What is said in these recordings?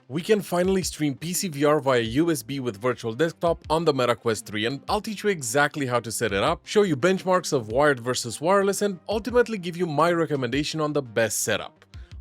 We can finally stream PC VR via USB with virtual desktop on the Meta Quest 3, and I'll teach you exactly how to set it up, show you benchmarks of wired versus wireless, and ultimately give you my recommendation on the best setup.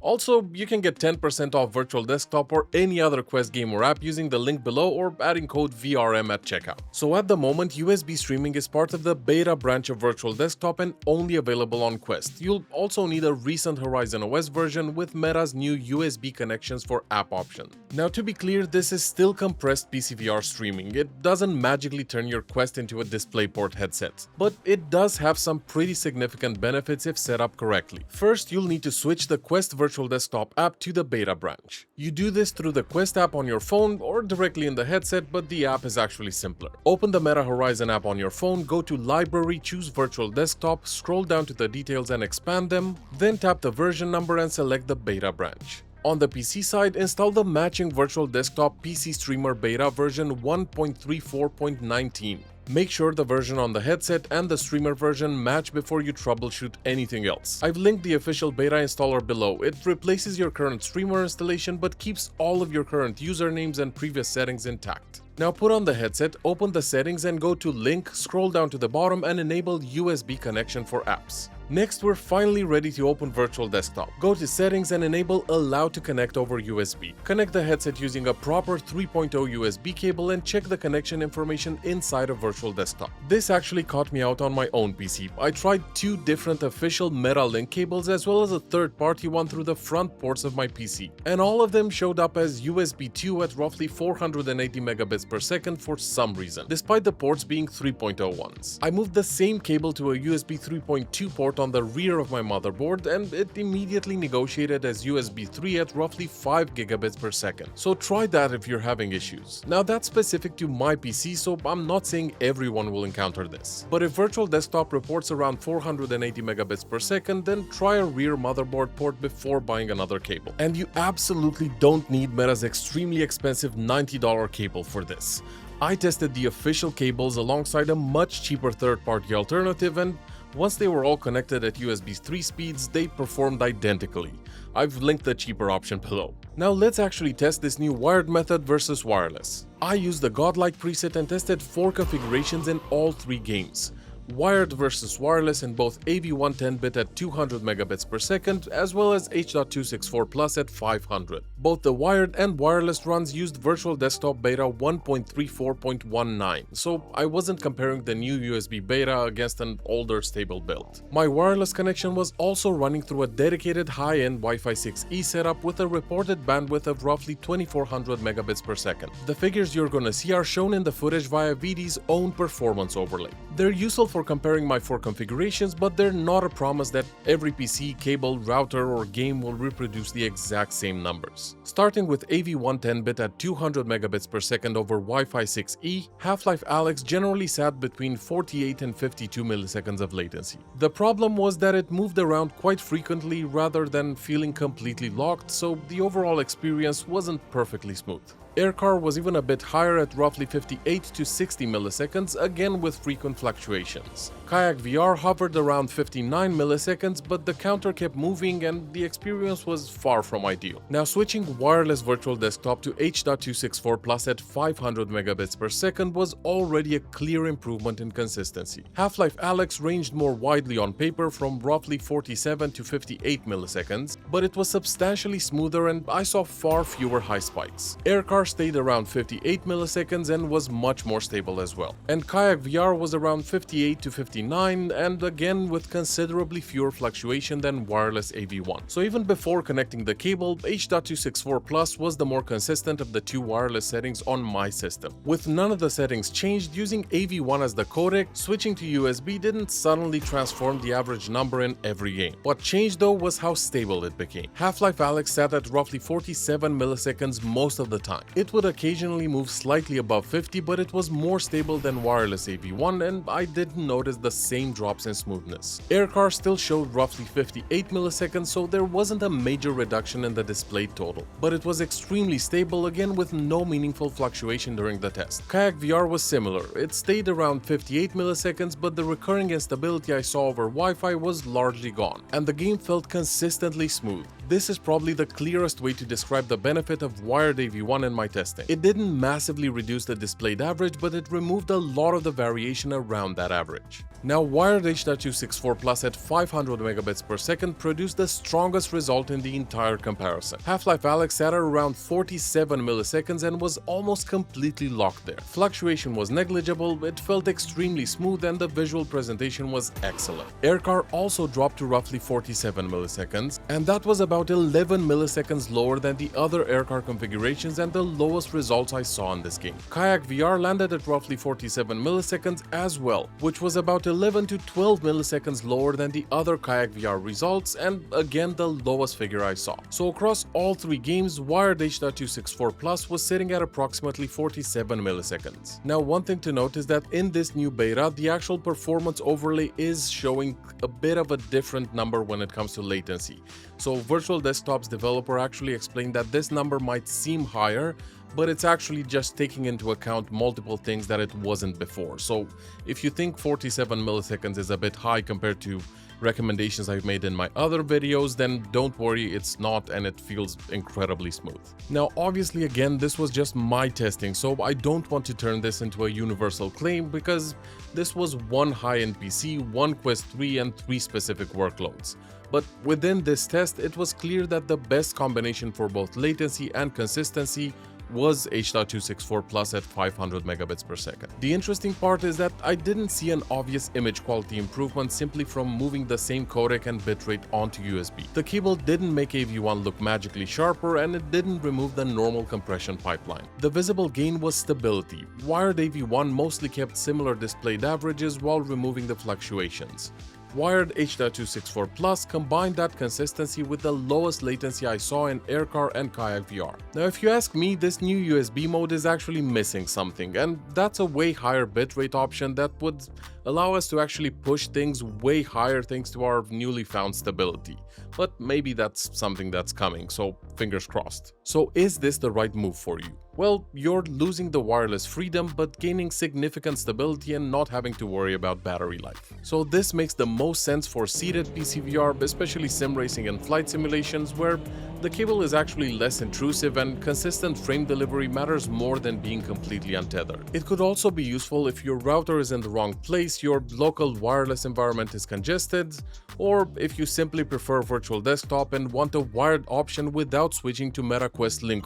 Also, you can get 10% off virtual desktop or any other Quest game or app using the link below or adding code VRM at checkout. So at the moment, USB streaming is part of the beta branch of virtual desktop and only available on Quest. You'll also need a recent Horizon OS version with Meta's new USB connections for app option. Now, to be clear, this is still compressed PCVR streaming. It doesn't magically turn your Quest into a DisplayPort headset, but it does have some pretty significant benefits if set up correctly. First, you'll need to switch the Quest virtual desktop app to the beta branch. You do this through the Quest app on your phone or directly in the headset, but the app is actually simpler. Open the Meta Horizon app on your phone, go to Library, choose Virtual Desktop, scroll down to the details and expand them, then tap the version number and select the beta branch. On the PC side, install the matching Virtual Desktop PC Streamer Beta version 1.34.19. Make sure the version on the headset and the streamer version match before you troubleshoot anything else. I've linked the official beta installer below. It replaces your current streamer installation but keeps all of your current usernames and previous settings intact. Now put on the headset, open the settings and go to Link, scroll down to the bottom and enable USB connection for apps. Next, we're finally ready to open Virtual Desktop. Go to Settings and enable Allow to connect over USB. Connect the headset using a proper 3.0 USB cable and check the connection information inside of Virtual Desktop. This actually caught me out on my own PC. I tried two different official Meta Link cables as well as a third-party one through the front ports of my PC, and all of them showed up as USB 2 at roughly 480 megabits per second for some reason, despite the ports being 3.0 ones. I moved the same cable to a USB 3.2 port on the rear of my motherboard and it immediately negotiated as USB 3 at roughly 5 gigabits per second. So try that if you're having issues. Now that's specific to my PC, so I'm not saying everyone will encounter this. But if Virtual Desktop reports around 480 megabits per second, then try a rear motherboard port before buying another cable. And you absolutely don't need Meta's extremely expensive $90 cable for this. I tested the official cables alongside a much cheaper third-party alternative, and once they were all connected at USB 3 speeds, they performed identically. I've linked the cheaper option below. Now let's actually test this new wired method versus wireless. I used the Godlike preset and tested 4 configurations in all 3 games. Wired versus wireless in both AV110-bit at 200 megabits per second as well as H.264 Plus at 500. Both the wired and wireless runs used Virtual Desktop Beta 1.34.19, so I wasn't comparing the new USB beta against an older stable build. My wireless connection was also running through a dedicated high-end Wi-Fi 6E setup with a reported bandwidth of roughly 2400 megabits per second. The figures you're gonna see are shown in the footage via VD's own performance overlay. They're useful for comparing my 4 configurations, but they're not a promise that every PC, cable, router, or game will reproduce the exact same numbers. Starting with AV110-bit at 200 megabits per second over Wi-Fi 6E, Half-Life Alyx generally sat between 48 and 52 milliseconds of latency. The problem was that it moved around quite frequently rather than feeling completely locked, so the overall experience wasn't perfectly smooth. Aircar was even a bit higher at roughly 58 to 60 milliseconds, again with frequent fluctuations. Kayak VR hovered around 59 milliseconds, but the counter kept moving and the experience was far from ideal. Now switching wireless Virtual Desktop to H.264 Plus at 500 megabits per second was already a clear improvement in consistency. Half-Life Alyx ranged more widely on paper from roughly 47 to 58 milliseconds, but it was substantially smoother and I saw far fewer high spikes. Aircar stayed around 58 milliseconds and was much more stable as well. And Kayak VR was around 58 to 59 and again with considerably fewer fluctuation than wireless AV1. So even before connecting the cable, H.264 Plus was the more consistent of the 2 wireless settings on my system. With none of the settings changed, using AV1 as the codec, switching to USB didn't suddenly transform the average number in every game. What changed though was how stable it became. Half-Life Alyx sat at roughly 47 milliseconds most of the time. It would occasionally move slightly above 50, but it was more stable than wireless AV1 and I didn't notice the same drops in smoothness. Aircar still showed roughly 58 milliseconds, so there wasn't a major reduction in the displayed total. But it was extremely stable, again with no meaningful fluctuation during the test. Kayak VR was similar. It stayed around 58 milliseconds, but the recurring instability I saw over Wi-Fi was largely gone, and the game felt consistently smooth. This is probably the clearest way to describe the benefit of wired AV1 in my testing. It didn't massively reduce the displayed average, but it removed a lot of the variation around that average. Now, wired H.264 Plus at 500 megabits per second produced the strongest result in the entire comparison. Half-Life Alyx sat at around 47 milliseconds and was almost completely locked there. Fluctuation was negligible, it felt extremely smooth, and the visual presentation was excellent. AirCar also dropped to roughly 47 milliseconds, and that was about 11 milliseconds lower than the other AirCar configurations and the lowest results I saw in this game. Kayak VR landed at roughly 47 milliseconds as well, which was about 11 to 12 milliseconds lower than the other Kayak VR results, and again the lowest figure I saw. So across all three games, wired H.264 Plus was sitting at approximately 47 milliseconds. Now, one thing to note is that in this new beta, the actual performance overlay is showing a bit of a different number when it comes to latency. So Virtual Desktop's developer actually explained that this number might seem higher, but it's actually just taking into account multiple things that it wasn't before. So if you think 47 milliseconds is a bit high compared to recommendations I've made in my other videos, then don't worry, it's not, and it feels incredibly smooth. Now, obviously, again, this was just my testing, so I don't want to turn this into a universal claim because this was one high-end PC, one Quest 3, and 3 specific workloads. But within this test, it was clear that the best combination for both latency and consistency was H.264 Plus at 500 megabits per second. The interesting part is that I didn't see an obvious image quality improvement simply from moving the same codec and bitrate onto USB. The cable didn't make AV1 look magically sharper, and it didn't remove the normal compression pipeline. The visible gain was stability. Wired AV1 mostly kept similar displayed averages while removing the fluctuations. Wired H.264 Plus combined that consistency with the lowest latency I saw in AirCar and Kayak VR. Now, if you ask me, this new USB mode is actually missing something, and that's a way higher bitrate option that would allow us to actually push things way higher thanks to our newly found stability. But maybe that's something that's coming, so fingers crossed. So is this the right move for you? Well, you're losing the wireless freedom but gaining significant stability and not having to worry about battery life. So this makes the most sense for seated PC VR, especially sim racing and flight simulations, where the cable is actually less intrusive and consistent frame delivery matters more than being completely untethered. It could also be useful if your router is in the wrong place, your local wireless environment is congested, or if you simply prefer Virtual Desktop and want a wired option without switching to MetaQuest Link.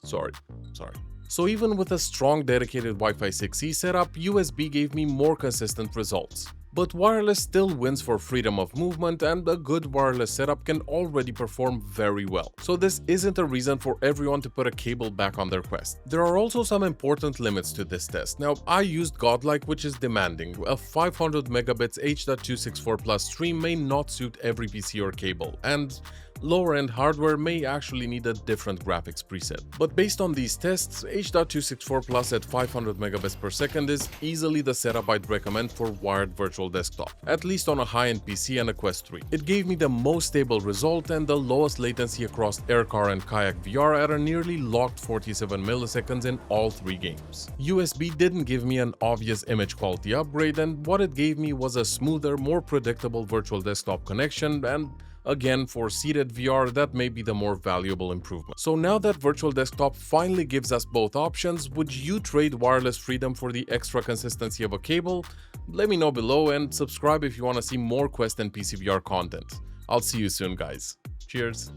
Sorry. So even with a strong dedicated Wi-Fi 6E setup, USB gave me more consistent results. But wireless still wins for freedom of movement, and a good wireless setup can already perform very well. So this isn't a reason for everyone to put a cable back on their Quest. There are also some important limits to this test. Now, I used Godlike, which is demanding. A 500 megabits H.264 Plus stream may not suit every PC or cable, and lower-end hardware may actually need a different graphics preset. But based on these tests, H.264 Plus at 500 megabits per second is easily the setup I'd recommend for wired Virtual Desktop, at least on a high-end PC and a Quest 3. It gave me the most stable result and the lowest latency across AirCar and Kayak VR at a nearly locked 47 milliseconds in all three games. USB didn't give me an obvious image quality upgrade, and what it gave me was a smoother, more predictable Virtual Desktop connection, and again, for seated VR, that may be the more valuable improvement. So now that Virtual Desktop finally gives us both options, would you trade wireless freedom for the extra consistency of a cable? Let me know below, and subscribe if you want to see more Quest and PC VR content. I'll see you soon, guys. Cheers!